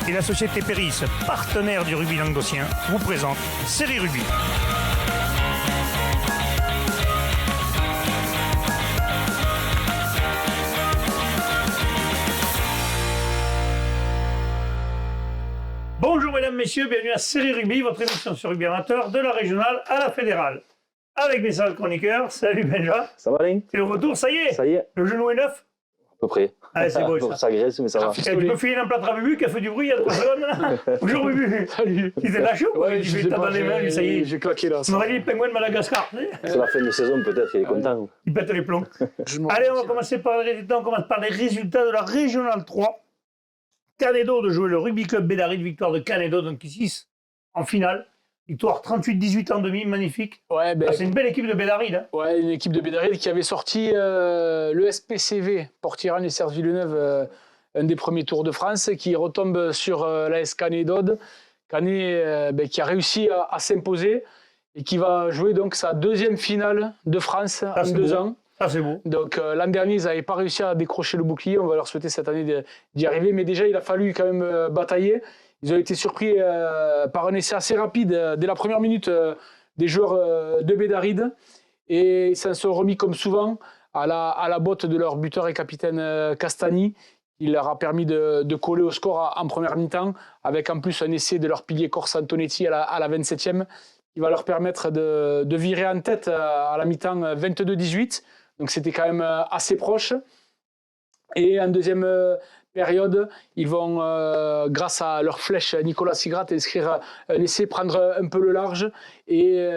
et la société Péris, partenaire du rugby languedocien, vous présente Série Rugby. Bonjour mesdames, messieurs, bienvenue à Série Rugby, votre émission sur rugby amateur de la régionale à la fédérale. Avec mes salles chroniqueurs, salut Benja. Ça va Alain? C'est le retour, ça y est. Ça y est. Le genou est neuf. À peu près. Allez, c'est beau ça. Ça graisse, mais ça va. Tu peux filer un plâtre à Bubu qui a fait du bruit il y a 3 secondes. Bonjour Bubu. Salut. Il s'est lâché ou quoi? Ouais, Il fait tape dans les mains, lui, ça y est. J'ai claqué là. On aurait dit le pingouin de Madagascar. C'est la fin de saison, peut-être, il est content. Il pète les plombs. Allez, on va commencer par les résultats. On commence par les résultats de la Régionale 3. Canedo de jouer le Rugby Club Bédaride, victoire de Canedo, donc ici en finale. Victoire 38-18 en demi, magnifique. Ouais, ben, c'est une belle équipe de Bédaride. Hein. Ouais, une équipe de Bédaride qui avait sorti le SPCV, Port-Iran et Serge Villeneuve, un des premiers tours de France, qui retombe sur l'AS Canet-Dode. Canet qui a réussi à s'imposer et qui va jouer donc sa deuxième finale de France en 2 ans. Ah, c'est beau. Donc l'an dernier, ils n'avaient pas réussi à décrocher le bouclier. On va leur souhaiter cette année d'y arriver. Mais déjà, il a fallu quand même batailler. Ils ont été surpris par un essai assez rapide dès la première minute des joueurs de Bédaride. Et ils s'en sont remis comme souvent à la botte de leur buteur et capitaine Castagni. Il leur a permis de coller au score en première mi-temps, avec en plus un essai de leur pilier corse Antonetti à la 27e, qui va leur permettre de virer en tête à la mi-temps 22-18. Donc c'était quand même assez proche. Et en deuxième période, ils vont, grâce à leur flèche Nicolas Sigrat, inscrire un essai, prendre un peu le large. Et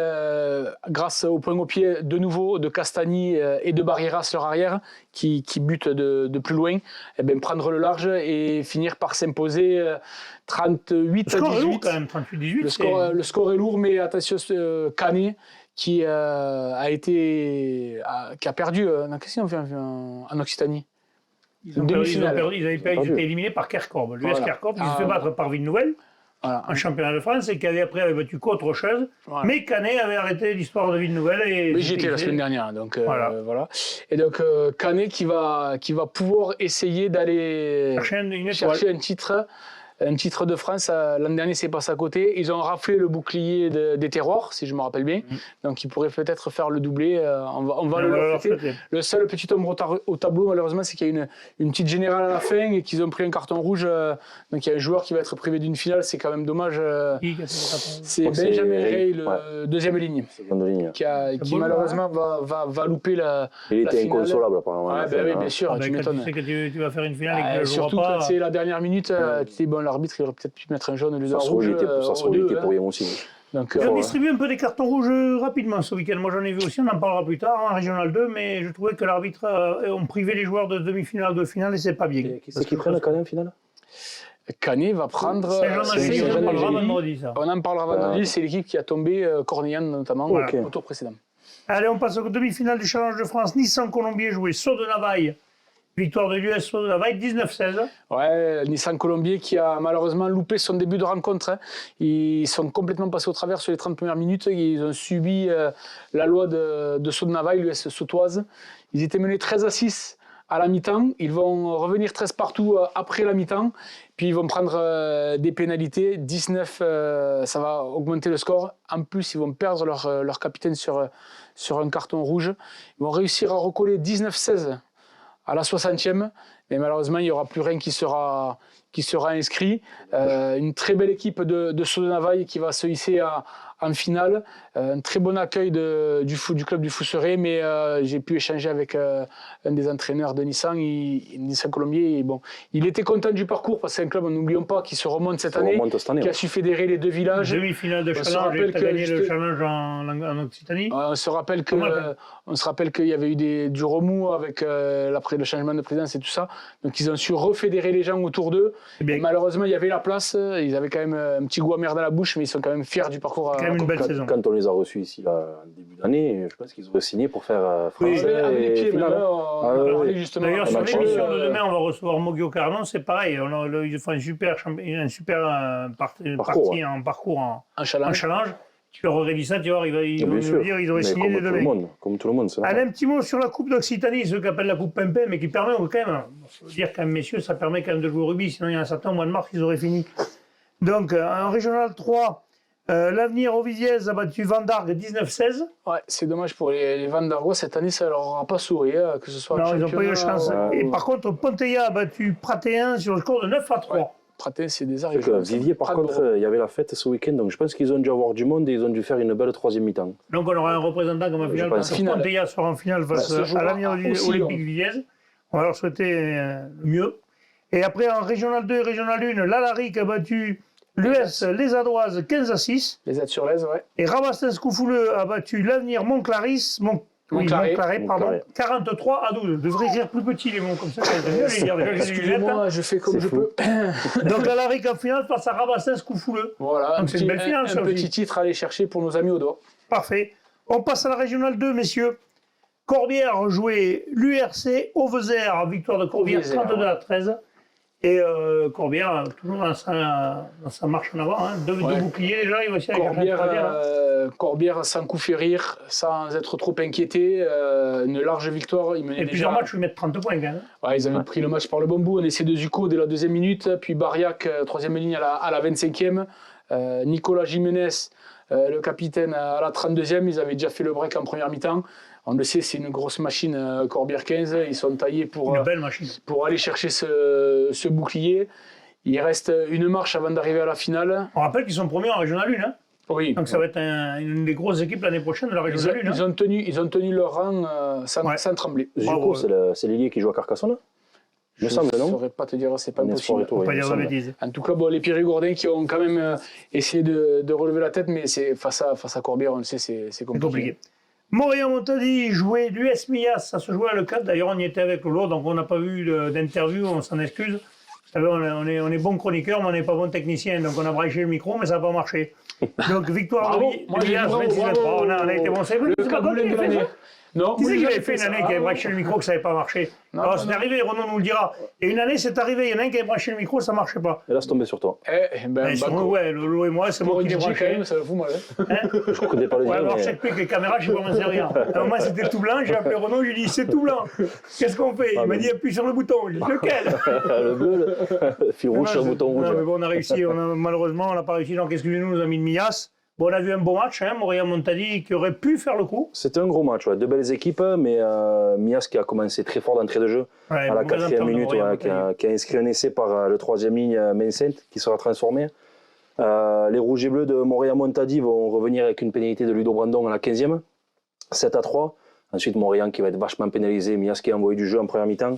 grâce au point au pied de nouveau de Castagni et de Barreras, leur arrière, qui butent de plus loin, et bien, prendre le large et finir par s'imposer 38-18. Le score est lourd quand même, 38-18. Le score est lourd, mais attention, Canet, qui a perdu en Occitanie. Ils étaient éliminés par Kerkorb. L'US Kerkorb, ils se fait battre par Ville-Nouvelle en championnat de France, et Canet après avait battu qu'autre chose. Voilà. Mais Canet avait arrêté l'histoire de Ville-Nouvelle. Mais j'y étais la semaine dernière. Donc, voilà. Et donc Canet qui va pouvoir essayer d'aller chercher un titre de France. L'an dernier, c'est passé à côté. Ils ont raflé le bouclier des terroirs, si je me rappelle bien. Donc, ils pourraient peut-être faire le doublé. On va le faire. Le seul petit ombre au tableau, malheureusement, c'est qu'il y a une petite générale à la fin et qu'ils ont pris un carton rouge. Donc, il y a un joueur qui va être privé d'une finale. C'est quand même dommage. C'est Benjamin Rey, le deuxième ligne, qui malheureusement va louper la Il était finale. inconsolable, apparemment. Oui, bien sûr. Tu sais que tu vas faire une finale et que surtout quand c'est la dernière minute, tu dis, bon, l'arbitre, il aurait peut-être pu mettre un jaune au lieu d'un rouge. Ça se relité pour rien aussi. Ils ont distribué un peu des cartons rouges rapidement ce week-end. Moi, j'en ai vu aussi, on en parlera plus tard, en Régional 2, mais je trouvais que l'arbitre a privé les joueurs de demi-finale, de finale, et c'est pas bien. Qu'est-ce qu'ils prennent Canet en finale? Canet va prendre... On en parlera vendredi, ça. On en parlera vendredi, c'est l'équipe qui a tombé Cornillane, notamment, au tour précédent. Allez, on passe aux demi-finales du Challenge de France. Nissan-Colombier joué Saut de Navaille. Victoire de l'US Saut de Navaille, 19-16. Ouais, Nissan Colombier qui a malheureusement loupé son début de rencontre. Ils sont complètement passés au travers sur les 30 premières minutes. Ils ont subi la loi de Saut de Navaille, l'US Sautoise. Ils étaient menés 13-6 à la mi-temps. Ils vont revenir 13 partout après la mi-temps. Puis ils vont prendre des pénalités. 19, ça va augmenter le score. En plus, ils vont perdre leur capitaine sur un carton rouge. Ils vont réussir à recoller 19-16 à la 60e, mais malheureusement, il n'y aura plus rien qui sera inscrit. Une très belle équipe de Saut de Navaille qui va se hisser en finale. Un très bon accueil du club du Fousseret, mais j'ai pu échanger avec un des entraîneurs de Nissan, Nissan Colombier. Et bon, il était content du parcours parce que c'est un club, n'oublions pas, qui se remonte cette année, qui a su fédérer les 2 villages. Demi-finale de challenge, et tu as gagné le challenge en Occitanie. On se rappelle qu'il y avait eu du remous avec après le changement de présidence et tout ça. Donc ils ont su refédérer les gens autour d'eux. Malheureusement, il y avait la place. Ils avaient quand même un petit goût amer dans la bouche, mais ils sont quand même fiers du parcours. Une belle saison. Quand on les a reçus ici là, en début d'année, je pense qu'ils auraient signé pour faire français avec les pieds, finale. D'ailleurs, sur l'émission de demain, on va recevoir Mogio Carnon, c'est pareil. Ils font un super parcours en challenge. Tu leur aurais dit ça, tu vois, ils vont Bien nous sûr. dire ils auraient Mais signé les deux mecs. Comme tout le monde, c'est Allez, un petit mot sur la Coupe d'Occitanie, ce qu'on appelle la Coupe Pimpin, mais qui permet quand même, il faut dire quand même, messieurs, ça permet quand même de jouer au rugby, sinon il y a un certain mois de mars, ils auraient fini. Donc, en Régional 3, l'Avenir Auviziez a battu Vendargue 19-16. Ouais, c'est dommage pour les Vandargois. Cette année, ça leur aura pas souri, que ce soit Non, ils n'ont pas eu de championnat chance. ou- Et par contre, Ponteilla a battu Pratéen sur le score de 9-3. Ouais. Praté, c'est des C'est arrivées. que Vivier, par contre, il y avait la fête ce week-end, donc je pense qu'ils ont dû avoir du monde et ils ont dû faire une belle troisième mi-temps. Donc, on aura un représentant comme en finale, pense. parce que Finale. Ponteilla sera en finale face Ouais, se à l'Avenir jouera aussi, Olympique Viviez. On va leur souhaiter le mieux. Et après, en Régional 2 et Régional 1, l'Alaric a battu l'US Les Adoises 15-6. Les aides sur l'aise, ouais. Et Rabastens-Coufouleux a battu l'Avenir Montclaris, Montclaret. pardon, Montclaret. 43-12. Je devrais écrire plus petit les mots comme ça. C'est mieux les dire. Déjà, j'ai des lunettes, Excusez-moi, je fais comme C'est je fou. peux. Donc l'Alaric en finale face à Rabastens-Coufouleux. Voilà, Donc, c'est une belle finale, ça un aussi. petit titre à aller chercher pour nos amis au doigt. Parfait. On passe à la Régionale 2, messieurs. Corbière a joué l'URC Auvezer, victoire de Corbière Auvezer, 32-13. Et Corbière, toujours dans sa marche en avant, hein. Deux boucliers déjà, il va essayer avec Corbière sans coup fait rire, sans être trop inquiété, une large victoire. Ils menaient Et déjà. plusieurs matchs, ils mettent 30 points quand même. Ouais, ils avaient pris le match par le bon bout. On essaie de Zuko dès la deuxième minute, puis Bariac, troisième ligne à la 25e. Nicolas Jiménez, le capitaine, à la 32e. Ils avaient déjà fait le break en première mi-temps. On le sait, c'est une grosse machine, Corbière 15. Ils sont taillés pour Une belle machine. aller chercher ce bouclier. Il reste une marche avant d'arriver à la finale. On rappelle qu'ils sont premiers en Régional 1. Hein. Oui. Donc ça va être une des grosses équipes l'année prochaine de la Régional 1. Ils ont tenu leur rang sans trembler. Zuko, c'est l'Ailier qui joue à Carcassonne, il me semble, Je ne non? saurais pas te dire, c'est pas En espoir possible. et tout, Faut oui, pas il me dire de semble. bêtises. En tout cas, bon, les Périgourdins qui ont quand même essayé de relever la tête, mais c'est face à Corbière, on le sait, c'est C'est compliqué. compliqué. Montréal-Montadi jouait l'US Millas, ça se jouait à Le Cap. D'ailleurs, on y était avec Lolo, donc on n'a pas vu d'interview, on s'en excuse. Vous savez, on est bon chroniqueur, mais on n'est pas bon technicien, donc on a branché le micro, mais ça n'a pas marché. Donc, victoire Bravo. de Moi, j'ai dit Millas, bravo, 26-23. bravo. On a été bon. C'est Le pas toi Caboulin qui de l'as fait, l'année. ça? Non, Qui moi, c'est qui j'ai avait jamais fait une ça. année qui avait branché le micro que ça n'avait pas marché? Non, Alors, non, c'est non. arrivé, Renaud nous le dira. Et une année, c'est arrivé, il y en a un qui avait branché le micro, ça ne marchait pas. Et là, c'est tombé sur toi. Ben, Sur banco. nous, ouais, Lolo et moi, c'est Pour moi un qui l'ai DJ, quand branché. même, ça me fout mal. Hein. Hein. Je ne connais pas le Ouais, dire, alors mais chaque plus que les caméras, je sais pas m'en servir. Alors moi c'était tout blanc, j'ai appelé Renaud, j'ai dit c'est tout blanc. Qu'est-ce qu'on fait? Il m'a dit appuie sur le bouton. J'ai dit lequel? le bleu, le fil rouge sur le bouton rouge. Non, mais bon, on a réussi, malheureusement on n'a pas réussi, donc excusez-nous, nos amis de Millas. Bon, on a vu un beau match, hein, Montréal-Montadi qui aurait pu faire le coup. C'était un gros match, ouais. Deux belles équipes, mais Mias qui a commencé très fort d'entrée de jeu Ouais, à la mauvais 4e entente de minute, ouais, Montréal-Montadi. qui a inscrit un essai par le 3e ligne Vincent qui sera transformé. Les Rouges et Bleus de Montréal-Montadi vont revenir avec une pénalité de Ludo Brandon à la 15e, 7-3. Ensuite, Montréal qui va être vachement pénalisé, Mias qui a envoyé du jeu en première mi-temps.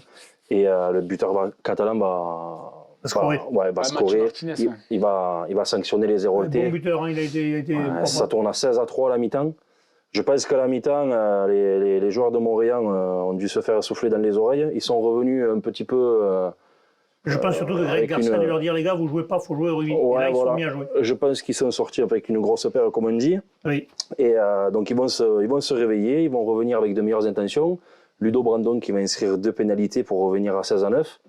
Et le buteur catalan va scorer. Martinez, ouais. Il va sanctionner les Un bon zérotés. buteur, hein, il a été propre. Ça tourne à 16-3 à la mi-temps. Je pense qu'à la mi-temps, les joueurs de Montréal ont dû se faire souffler dans les oreilles. Ils sont revenus un petit peu. Je pense surtout que Greg avec Garcia a une- dû leur dire les gars, vous jouez pas, il faut jouer au rugby. Ouais, et là, ils voilà. sont mis à jouer. Je pense qu'ils sont sortis avec une grosse paire, comme on dit. Oui. Et donc ils vont se réveiller, ils vont revenir avec de meilleures intentions. Ludo Brandon qui va inscrire 2 pénalités pour revenir à 16-9.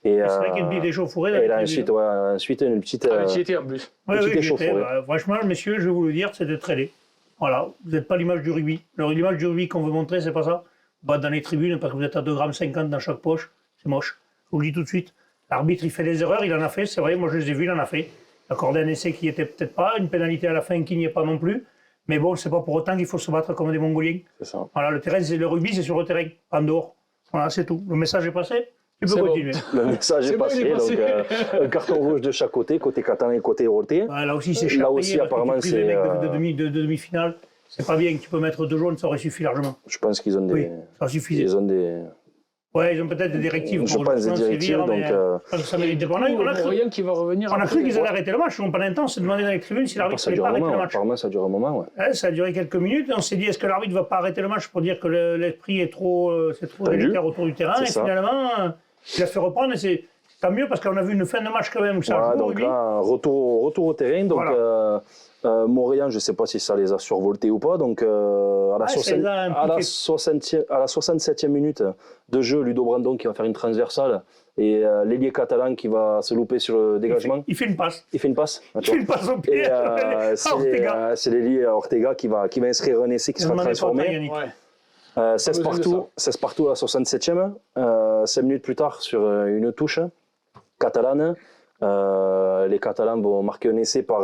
Et, C'est vrai qu'il y a une petite échauffourée. et là, ensuite, une petite. Avec qui était en plus. Oui, petite oui, j'y étais. échauffourée. Franchement, messieurs, je vais vous le dire, c'était très laid. Voilà, vous n'êtes pas l'image du rugby. L'image du rugby qu'on veut montrer, c'est pas ça. Bah, dans les tribunes, parce que vous êtes à 2,50 g dans chaque poche, c'est moche. Je vous le dis tout de suite. L'arbitre, il fait des erreurs, il en a fait, c'est vrai, moi je les ai vus, il en a fait. Accordé un essai qui était peut-être pas, une pénalité à la fin qui n'y est pas non plus. Mais bon, c'est pas pour autant qu'il faut se battre comme des Mongoliens. C'est ça. Voilà, le rugby, c'est sur le terrain, pas en dehors. Voilà, c'est tout. Le message est passé. Tu peux C'est bon. continuer. Le message est C'est bon, passé. il est passé. Donc, un carton rouge de chaque côté catalan et côté héroté. Ouais, là aussi, c'est cher Là payé, aussi, parce que apparemment, tu prives les c'est, mecs de demi-finale. C'est pas bien, tu peux mettre 2 jaunes, ça aurait suffi largement. Je pense qu'ils ont Oui, des. ça suffisait. Ils ont des. Ouais, ils ont peut-être des directives Je pour pense des justement directives, sévir, donc. mais je pense que ça méritait pas. On a cru, Montréal qui va revenir. on a cru après. qu'ils allaient arrêter le match. Pendant un temps, on s'est demandé dans les tribunes si l'arbitre Ça n'allait dure pas un arrêter moment. le match. Apparemment, ça dure un moment. Ouais. Ouais, ça a duré quelques minutes et on s'est dit est-ce que l'arbitre ne va pas arrêter le match pour dire que l'esprit est trop, c'est trop Tendu. délétère autour du terrain. C'est Et ça. finalement, il a fait reprendre et c'est Tant mieux parce qu'on a vu une fin de match quand même où ça Voilà, joue, donc là, retour au terrain. Donc, Voilà. Montréal, je ne sais pas si ça les a survoltés ou pas. Donc, à la 67e minute de jeu, Ludo Brandon qui va faire une transversale et l'ailier catalan qui va se louper sur le dégagement. Il fait une passe. Il fait une passe. Il fait une passe au pied. C'est l'ailier Ortega qui va inscrire un essai qui sera transformé. 16 partout à la 67e. 5 minutes plus tard, sur une touche catalane, les Catalans vont marquer un essai par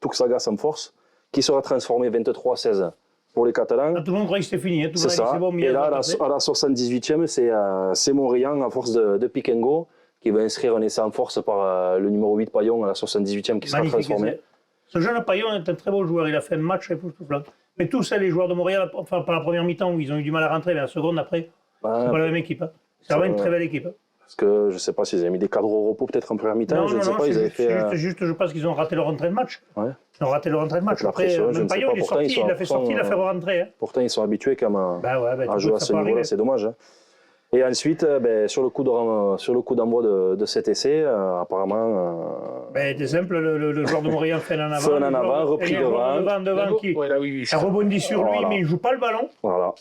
Tuxagas en force, qui sera transformé 23-16 pour les Catalans. Tout le monde croyait que c'était fini. C'est ça. Et là, à la 78e, c'est Montréal, à force de pick and go, qui va inscrire un essai en force par le numéro 8 Paillon à la 78e, qui sera transformé. Ce jeune Paillon est un très beau joueur. Il a fait un match époustouflant. Mais tous les joueurs de Montréal, enfin, par la première mi-temps où ils ont eu du mal à rentrer, mais la seconde après, c'est pas la même équipe. Hein. C'est vraiment une très belle équipe. Parce que je ne sais pas s'ils avaient mis des cadres au repos peut-être en première mi-temps. Je ne sais pas, ils avaient fait. Juste, je pense qu'ils ont raté leur entrée de match. Ouais. Ils ont raté leur entrée de match. Après, même Paillon, il est sorti, il l'a fait sortir, il l'a fait rentrer. Hein. Pourtant, ils sont habitués quand même à jouer à ce niveau-là, c'est dommage. Hein. Et ensuite, sur le coup d'envoi de cet essai, apparemment. C'est simple, le joueur de Montréal fait un en avant, repris devant qui a rebondi sur lui, mais il ne joue pas le ballon. Voilà.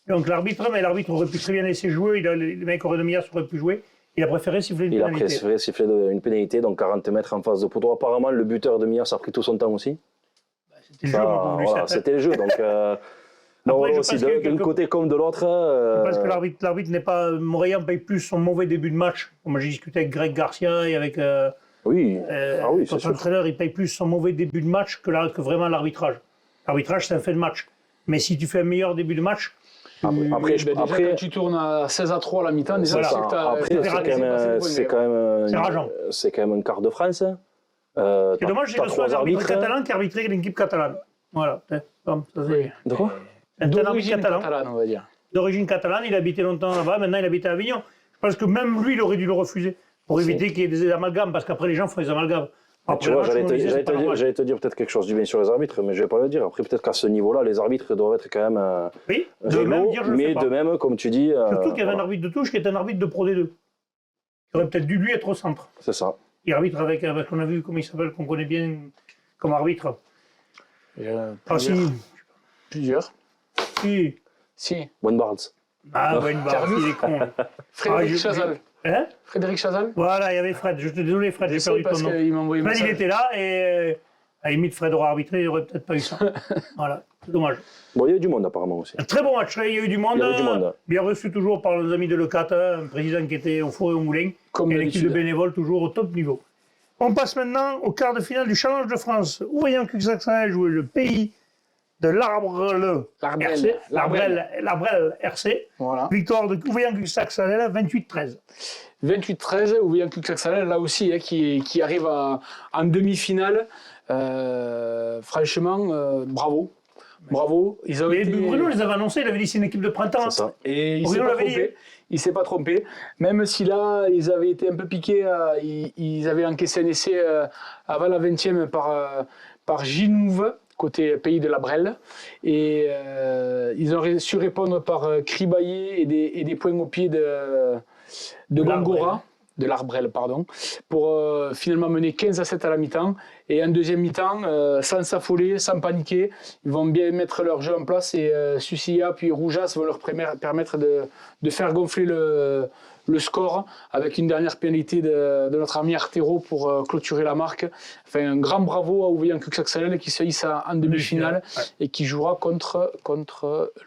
Donc l'arbitre aurait pu très bien laisser jouer, les mecs auraient pu jouer. Il a préféré siffler une pénalité. Il a préféré siffler une pénalité, donc 40 mètres en face de poteau. Apparemment, le buteur de Mias a pris tout son temps aussi. C'était le jeu, donc. Non, aussi d'un côté comme de l'autre. Parce que l'arbitre n'est pas. Montréal paye plus son mauvais début de match. Moi, j'ai discuté avec Greg Garcia et avec. Oui, c'est sûr. L'entraîneur, il paye plus son mauvais début de match que vraiment l'arbitrage. L'arbitrage, c'est un fait de match. Mais si tu fais un meilleur début de match. Après, quand tu tournes à 16-3 à la mi-temps, déjà, c'est quand même. C'est rageant. C'est quand même un quart de France. C'est dommage, j'ai reçu un arbitre catalan qui arbitrait l'équipe catalane. Voilà. De quoi? D'origine catalane, on va dire. D'origine catalane, il habitait longtemps là-bas, maintenant il habite à Avignon. Je pense que même lui, il aurait dû le refuser pour éviter qu'il y ait des amalgames, parce qu'après les gens font des amalgames. Tu vois, j'allais te dire peut-être quelque chose du bien sur les arbitres, mais je ne vais pas le dire. Après, peut-être qu'à ce niveau-là, les arbitres doivent être quand même. Oui, de même, comme tu dis. Surtout qu'il y avait un arbitre de touche qui est un arbitre de Pro D2. Il aurait peut-être dû lui être au centre. C'est ça. Il arbitre avec qu'on a vu, comment il s'appelle, qu'on connaît bien comme arbitre. Plusieurs. Si. Wayne Barnes. Wayne Barnes, il est con. Frédéric Chazal. Hein? Frédéric Chazal. Voilà, il y avait Fred. Je suis désolé, Fred, j'ai perdu ton nom. Fred, il était là et à la limite, Fred aurait arbitré, il n'aurait peut-être pas eu ça. Voilà, c'est dommage. Bon, il y a eu du monde apparemment aussi. Un très bon match, il y a eu du monde. Bien reçu toujours par nos amis de Lecate, un président qui était au four et au moulin. Comme et l'équipe de bénévoles toujours au top niveau. On passe maintenant au quart de finale du Challenge de France. Ouvrier Cuxac-Saint a joué le pays de l'Arbrel RC. Voilà. Victoire de Ouvrier Cuxac-Saint 28-13. 28-13, Ouvrier Cuxac-Saint là aussi, qui arrive en demi-finale. Franchement, bravo. Bravo. Bruno les avait annoncés, il avait dit c'est une équipe de printemps. C'est ça. Et il ne s'est pas trompé. Même si là, ils avaient été un peu piqués, ils avaient encaissé un essai avant la 20e par Ginouve, côté pays de la Brelle. Et ils ont su répondre par Cribaillé et des points au pied de Gongora. De l'Arbrel, pardon, pour finalement mener 15-7 à la mi-temps. Et en deuxième mi-temps, sans s'affoler, sans paniquer, ils vont bien mettre leur jeu en place et Sucia puis Roujas vont leur permettre de faire gonfler le score avec une dernière pénalité de notre ami Artero pour clôturer la marque. Enfin, un grand bravo à Ouvrier Cuxac-Saint qui se hisse en demi-finale et qui jouera contre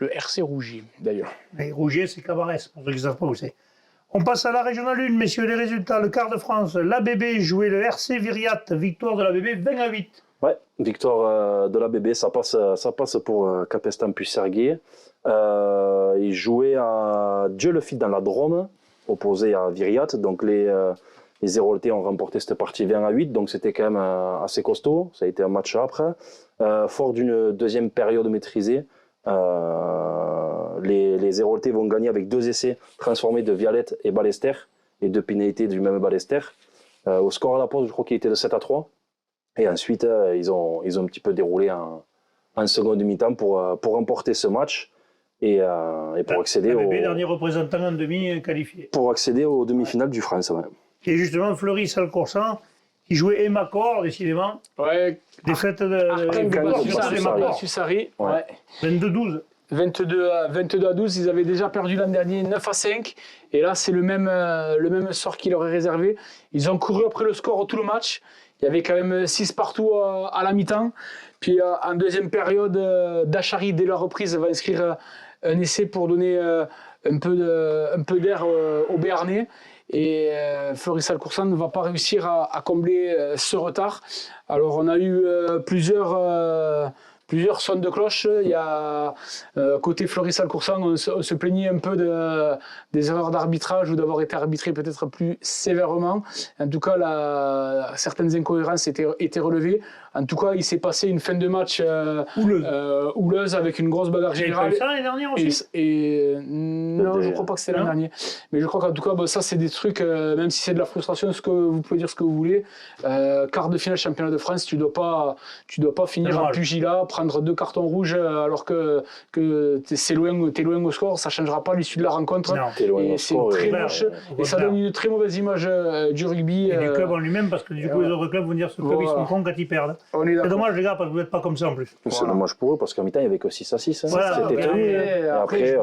le RC Rougier, d'ailleurs. Et Rougier, c'est Cabarès, pour ceux qui ne savent pas où c'est. On passe à la Régionale 1, messieurs, les résultats. Le quart de France, l'ABB jouait le RC Viriat, victoire de l'ABB 20-8. Ouais, victoire de l'ABB, ça passe pour Capestan puis Serguier. Il jouait à Dieu-le-Fit dans la Drôme, opposé à Viriat. Donc les Héroltais ont remporté cette partie 20-8, donc c'était quand même assez costaud. Ça a été un match après. Fort d'une deuxième période maîtrisée. Les Héroltais vont gagner avec 2 essais transformés de Vialette et Ballester et 2 pénalités du même Ballester. Au score à la pause, je crois qu'il était de 7-3. Et ensuite, ils ont un petit peu déroulé en seconde mi-temps pour remporter ce match et pour accéder au dernier représentant en demi qualifié. Pour accéder aux demi-finales du France. Ouais. qui est justement Fleury Salcoursan, qui jouait Emacor, décidément. Ouais. Défaite de Sussari. Ouais. 22-12. 22 à 12, ils avaient déjà perdu l'an dernier 9 à 5. Et là, c'est le même sort qui leur est réservé. Ils ont couru après le score tout le match. Il y avait quand même 6 partout à la mi-temps. Puis en deuxième période, Dachary, dès la reprise, va inscrire un essai pour donner un peu d'air au Béarnais. Et Fleury Salcoursan ne va pas réussir à combler ce retard. Alors on a eu plusieurs sons de cloche. Il y a côté Fleury Salcoursan, on se plaignait un peu des erreurs d'arbitrage ou d'avoir été arbitré peut-être plus sévèrement. En tout cas, certaines incohérences étaient relevées. En tout cas, il s'est passé une fin de match houleuse avec une grosse bagarre générale. Et ça l'année dernière aussi. Non, je ne crois pas que c'était l'année dernière. Mais je crois qu'en tout cas, ça c'est des trucs, même si c'est de la frustration, vous pouvez dire ce que vous voulez. Quart de finale championnat de France, tu dois pas finir en pugilat, prendre 2 cartons rouges alors que t'es loin au score, ça ne changera pas l'issue de la rencontre. Et c'est très moche. Et ça donne une très mauvaise image du rugby. Et du club en lui-même, parce que du coup, les autres clubs vont dire ce club, ils sont cons quand ils perdent. C'est dommage, les gars, parce que vous n'êtes pas comme ça en plus. C'est dommage pour eux, parce qu'en mi-temps, il n'y avait que 6 à 6. Voilà, c'était tenu. Et après,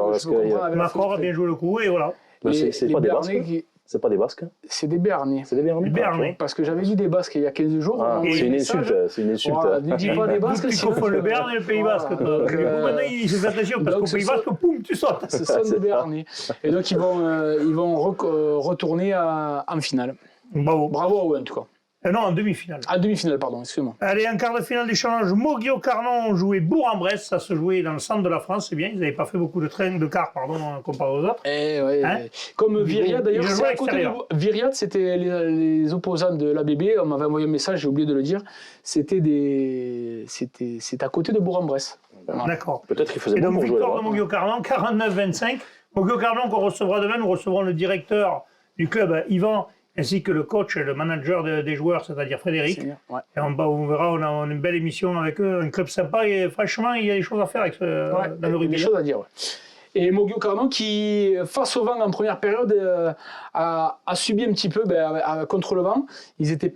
Macron a bien joué le coup, et voilà. C'est pas des Basques. C'est pas des Basques. C'est des Béarnais. C'est des Béarnais. Parce que j'avais dit des Basques il y a 15 jours. C'est une insulte. C'est une insulte. Ne dis pas des Basques. Tu confonds le Béarn et le Pays Basque. Maintenant, il se fait attention parce qu'au Pays Basque, poum, tu sautes. Ce sont des Béarnais. Et donc, ils vont retourner en finale. Bravo à eux, en tout cas. Non, en demi-finale. En demi-finale, pardon, excuse-moi. Allez, en quart de finale du challenge, Moguio-Carnon jouait Bourg-en-Bresse. Ça se jouait dans le centre de la France, c'est bien. Ils n'avaient pas fait beaucoup de quart, comparé aux autres. Comme Viriat, d'ailleurs, c'est à côté de Viriat, c'était les opposants de l'ABB. On m'avait envoyé un message, j'ai oublié de le dire. C'était à côté de Bourg-en-Bresse. Voilà. D'accord. Peut-être qu'il faisait bon pour jouer. Et donc, victoire de Moguio-Carnon, 49-25. Moguio-Carnon qu'on recevra demain, nous recevrons le directeur du club, Yvan, ainsi que le coach et le manager des joueurs, c'est-à-dire Frédéric. Ouais. Et on verra, on a une belle émission avec eux, un club sympa, et franchement, il y a des choses à faire avec dans le rugby. Des choses à dire, Et Moguio-Carnon qui, face au vent en première période, a subi un petit peu contre le vent. Ils étaient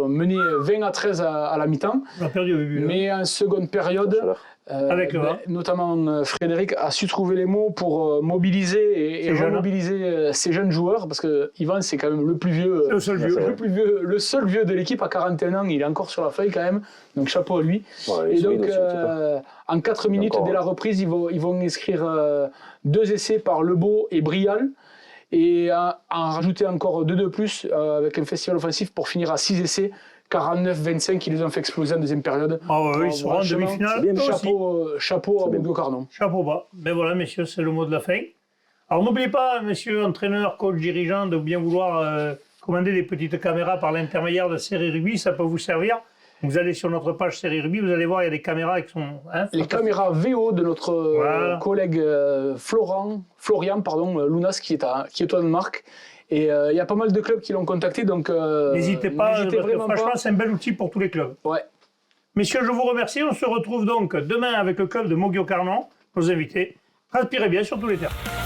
menés 20 à 13 à la mi-temps. On a perdu au début. Mais en seconde période, avec le vent. Notamment Frédéric a su trouver les mots pour mobiliser et remobiliser ces jeunes joueurs, parce que Yvan, c'est quand même le plus vieux, le seul vieux de l'équipe à 41 ans. Il est encore sur la feuille quand même, donc chapeau à lui. Ouais, et donc en 4 minutes dès la reprise, ils vont inscrire 2 essais par Lebeau et Brial, et en rajouter encore 2 de plus avec un festival offensif pour finir à 6 essais. 49-25, ils les ont fait exploser en deuxième période. Ils seront en demi-finale. Chapeau à Moguio-Carnon. Chapeau bas. Mais voilà, messieurs, c'est le mot de la fin. Alors n'oubliez pas, messieurs entraîneurs, coachs, dirigeants, de bien vouloir commander des petites caméras par l'intermédiaire de Série Rugby, ça peut vous servir. Vous allez sur notre page Série Rugby, vous allez voir, il y a des caméras qui sont... les caméras VO de notre collègue Florian Lounas, qui est au Danemark. Et il y a pas mal de clubs qui l'ont contacté, donc n'hésitez pas, franchement, c'est un bel outil pour tous les clubs. Ouais. Messieurs, je vous remercie. On se retrouve donc demain avec le club de Moguio-Carnon, nos invités. Respirez bien sur tous les terrains.